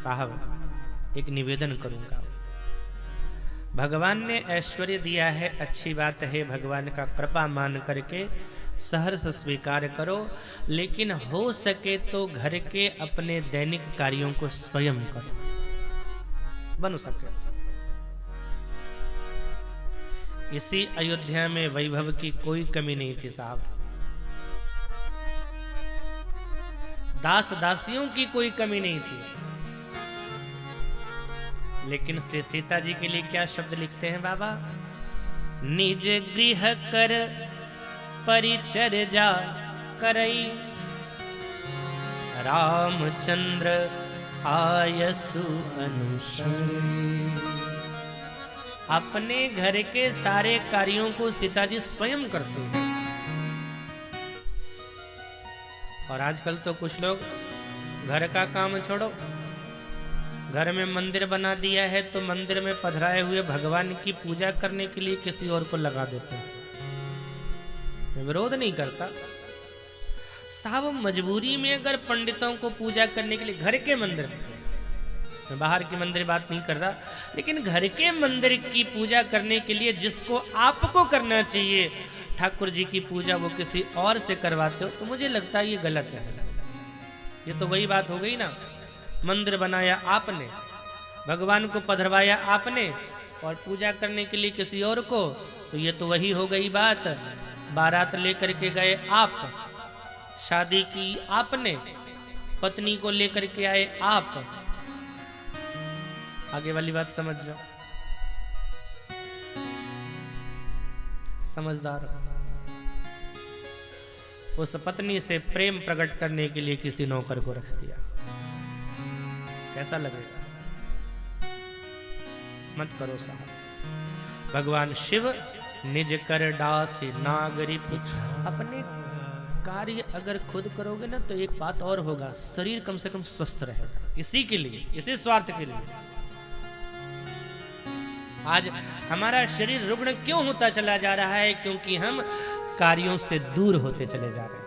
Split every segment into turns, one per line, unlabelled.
साहब एक निवेदन करूंगा। भगवान ने ऐश्वर्य दिया है, अच्छी बात है, भगवान का कृपा मान करके सहर्ष स्वीकार करो, लेकिन हो सके तो घर के अपने दैनिक कार्यों को स्वयं करो, बन सके। इसी अयोध्या में वैभव की कोई कमी नहीं थी साहब, दास दासियों की कोई कमी नहीं थी, लेकिन श्री सीता जी के लिए क्या शब्द लिखते हैं बाबा? निज गृह कर परिचर्या करई, रामचंद्र आयसु अनुसरी। अपने घर के सारे कार्यों को सीता जी स्वयं करते हैं। और आजकल तो कुछ लोग घर का काम छोड़ो, घर में मंदिर बना दिया है तो मंदिर में पधराए हुए भगवान की पूजा करने के लिए किसी और को लगा देते हैं। मैं विरोध नहीं करता साहब, मजबूरी में अगर पंडितों को पूजा करने के लिए घर के मंदिर में, मैं बाहर की मंदिर बात नहीं कर रहा, लेकिन घर के मंदिर की पूजा करने के लिए जिसको आपको करना चाहिए, ठाकुर जी की पूजा वो किसी और से करवाते हो, तो मुझे लगता है ये गलत है। ये तो वही बात हो गई ना, मंदिर बनाया आपने, भगवान को पधरवाया आपने और पूजा करने के लिए किसी और को, तो ये तो वही हो गई बात। बारात लेकर के गए आप, शादी की आपने, पत्नी को लेकर के आए आप। आगे वाली बात समझ जाओ, समझदार। उस पत्नी से प्रेम प्रकट करने के लिए किसी नौकर को रख दिया, कैसा लगेगा? मत करो साहब। भगवान शिव निज कर डासी नागरी पुछ, अपने कार्य अगर खुद करोगे ना तो एक बात और होगा, शरीर कम से कम स्वस्थ रहेगा। इसी के लिए, इसी स्वार्थ के लिए आज हमारा शरीर रुग्ण क्यों होता चला जा रहा है? क्योंकि हम कार्यों से दूर होते चले जा रहे हैं,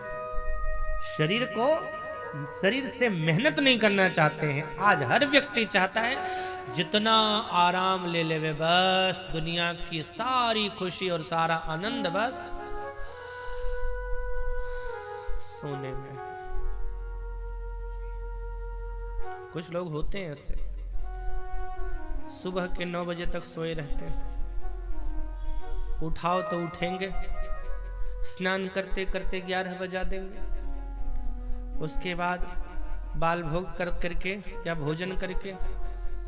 शरीर से मेहनत नहीं करना चाहते हैं। आज हर व्यक्ति चाहता है जितना आराम ले ले, बस दुनिया की सारी खुशी और सारा आनंद बस सोने में। कुछ लोग होते हैं ऐसे, सुबह के 9 बजे तक सोए रहते हैं, उठाओ तो उठेंगे, स्नान करते करते 11 बजा देंगे, उसके बाद बाल भोग कर करके या भोजन करके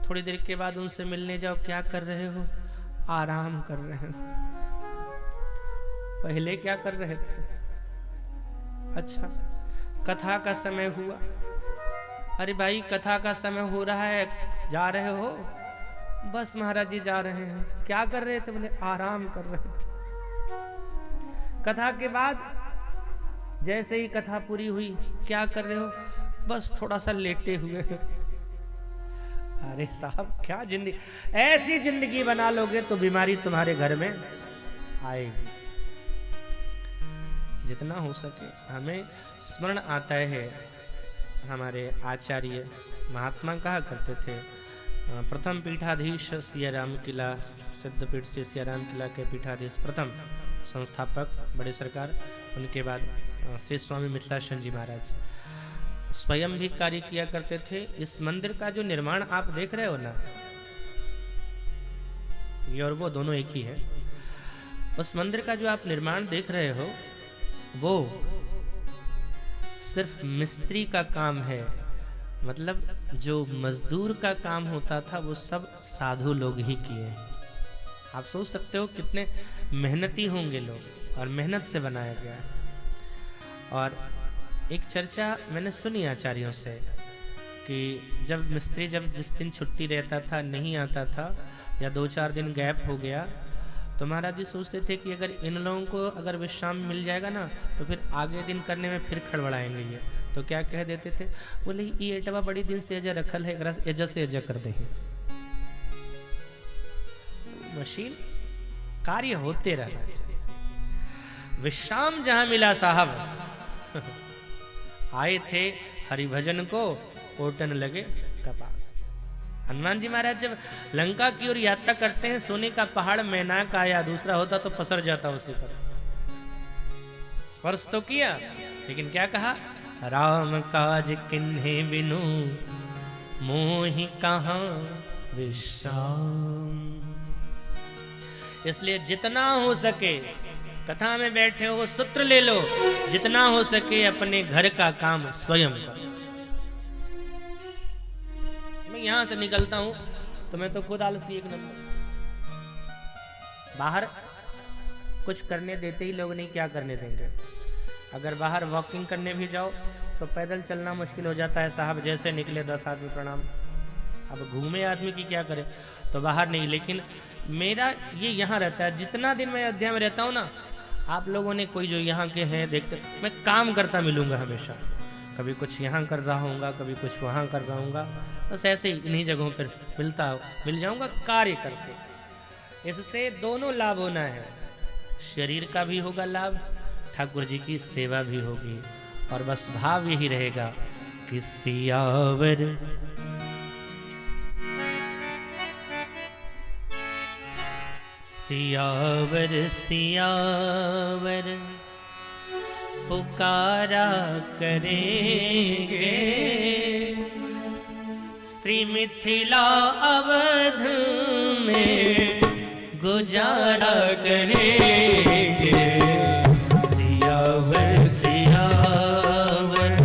थोड़ी देर के बाद उनसे मिलने जाओ, क्या कर रहे हो? आराम कर रहे हैं। पहले क्या कर रहे थे? अच्छा, कथा का समय हुआ, अरे भाई कथा का समय हो रहा है, जा रहे हो? बस महाराज जी जा रहे हैं। क्या कर रहे थे? बोले आराम कर रहे थे। कथा के बाद जैसे ही कथा पूरी हुई, क्या कर रहे हो? बस थोड़ा सा लेटे हुए। अरे साहब क्या जिंदगी, ऐसी जिंदगी बना लोगे तो बीमारी तुम्हारे घर में आएगी। जितना हो सके हमें स्मरण आता है, हमारे आचार्य महात्मा कहा करते थे, प्रथम पीठाधीश सियाराम किला, सिद्धपीठ से सियाराम किला के पीठाधीश प्रथम संस्थापक बड़े सरकार, उनके बाद श्री स्वामी मिथिलाशन जी महाराज स्वयं भी कार्य किया करते थे। इस मंदिर का जो निर्माण आप देख रहे हो ना, ये और वो दोनों एक ही है। उस मंदिर का जो आप निर्माण देख रहे हो, वो सिर्फ मिस्त्री का काम है। मतलब जो मजदूर का काम होता था वो सब साधु लोग ही किए। आप सोच सकते हो कितने मेहनती होंगे लोग, और मेहनत से बनाया गया। और एक चर्चा मैंने सुनी आचार्यों से कि जब मिस्त्री जिस दिन छुट्टी रहता था, नहीं आता था, या 2-4 दिन गैप हो गया, तो महाराज जी सोचते थे कि अगर इन लोगों को अगर विश्राम मिल जाएगा ना तो फिर आगे दिन करने में फिर खड़बड़ाएंगे ये। तो क्या कह देते थे? बोले ये एटवा बड़ी दिन से एजा रखल है, एजा से एजा कर दे। मशीन कार्य होते रहना चाहिए। विश्राम जहां मिला साहब आए थे हरिभजन को, ओटन लगे, कपास। हनुमान जी महाराज जब लंका की ओर यात्रा करते हैं, सोने का पहाड़ मैनाक आया, दूसरा होता तो पसर जाता उसी पर। स्पर्श तो किया, लेकिन क्या कहा? राम काज किन्हे बिनु मोहि कहाँ विश्राम। इसलिए जितना हो सके, कथा में बैठे हो सूत्र ले लो, जितना हो सके अपने घर का काम स्वयं करो। मैं यहां से निकलता हूं तो मैं तो खुद आलसी एक नंबर। बाहर कुछ करने देते ही लोग नहीं, क्या करने देंगे। अगर बाहर वॉकिंग करने भी जाओ तो पैदल चलना मुश्किल हो जाता है साहब, जैसे निकले 10 आदमी प्रणाम। अब घूमे आदमी की क्या करे, तो बाहर नहीं। लेकिन मेरा ये यहाँ रहता है, जितना दिन मैं अयोध्या में रहता हूँ ना, आप लोगों ने कोई जो यहाँ के हैं देखते, मैं काम करता मिलूंगा हमेशा। कभी कुछ यहाँ कर रहा हूँगा, कभी कुछ वहाँ कर रहा हूँगा, बस ऐसे ही इन्हीं जगहों पर मिल जाऊँगा कार्य करके। इससे दोनों लाभ होना है, शरीर का भी होगा लाभ, ठाकुर जी की सेवा भी होगी। और बस भाव यही रहेगा कि सियावर सियावर सियावर पुकारा करेंगे, श्री मिथिला अवध में गुजारा करेंगे। सियावर सियावर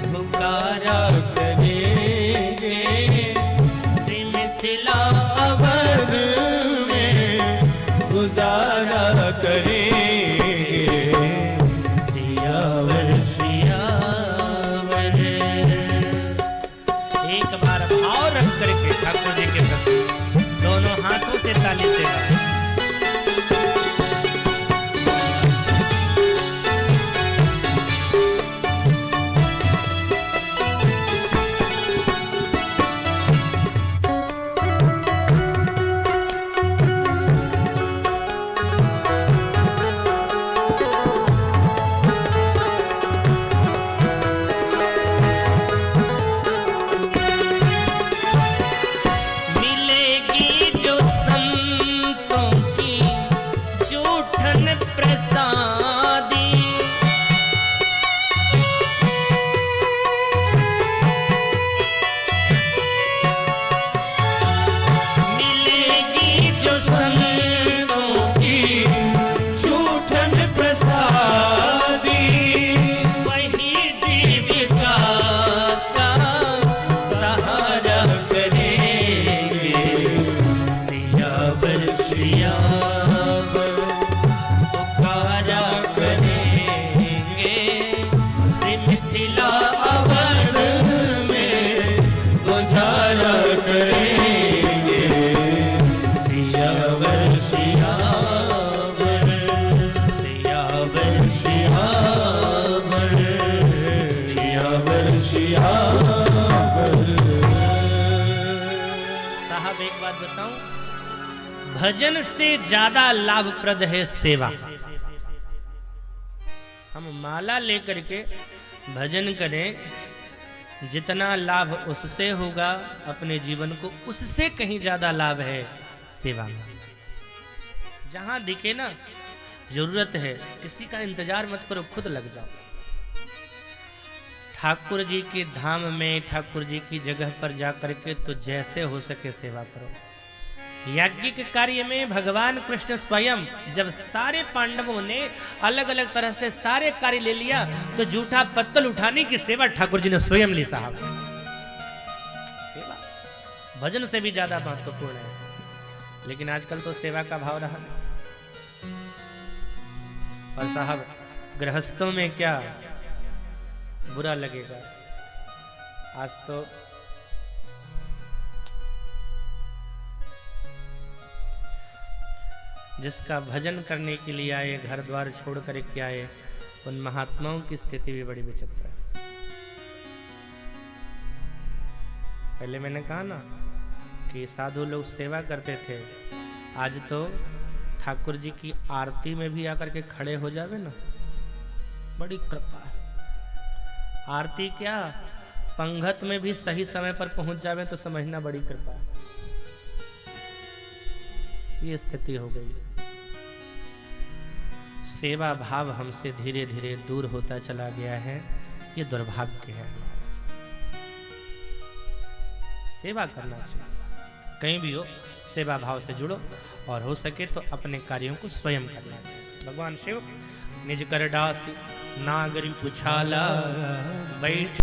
पुकारा करेंगे, श्री मिथिला अवध में गुजारा करेंगे। सियावर सियावर। एक बार भाव रख करके ठाकुर जी के प्रति दोनों हाथों से ताली देना। भजन से ज्यादा लाभप्रद है सेवा। हम माला लेकर के भजन करें, जितना लाभ उससे होगा अपने जीवन को, उससे कहीं ज्यादा लाभ है सेवा में। जहां दिखे ना जरूरत है, किसी का इंतजार मत करो, खुद लग जाओ। ठाकुर जी के धाम में, ठाकुर जी की जगह पर जाकर के तो जैसे हो सके सेवा करो। याज्ञिक कार्य में भगवान कृष्ण स्वयं, जब सारे पांडवों ने अलग अलग तरह से सारे कार्य ले लिया, तो जूठा पत्तल उठाने की सेवा ठाकुर जी ने स्वयं ली साहब। सेवा भजन से भी ज्यादा महत्वपूर्ण है। लेकिन आजकल तो सेवा का भाव रहा। और साहब गृहस्थों में क्या बुरा लगेगा, आज तो जिसका भजन करने के लिए आए, घर द्वार छोड़ कर के आए, उन महात्माओं की स्थिति भी बड़ी विचित्र है। पहले मैंने कहा ना कि साधु लोग सेवा करते थे, आज तो ठाकुर जी की आरती में भी आकर के खड़े हो जावे ना, बड़ी कृपा है। आरती क्या, पंगत में भी सही समय पर पहुंच जावे तो समझना बड़ी कृपा है। ये स्थिति हो गई। सेवा भाव हमसे धीरे धीरे दूर होता चला गया है, ये दुर्भाग्य है। सेवा करना चाहिए, कहीं भी हो सेवा भाव से जुड़ो और हो सके तो अपने कार्यों को स्वयं करना चाहिए। भगवान शिव निज कर दास नागरी पुछाला बैठ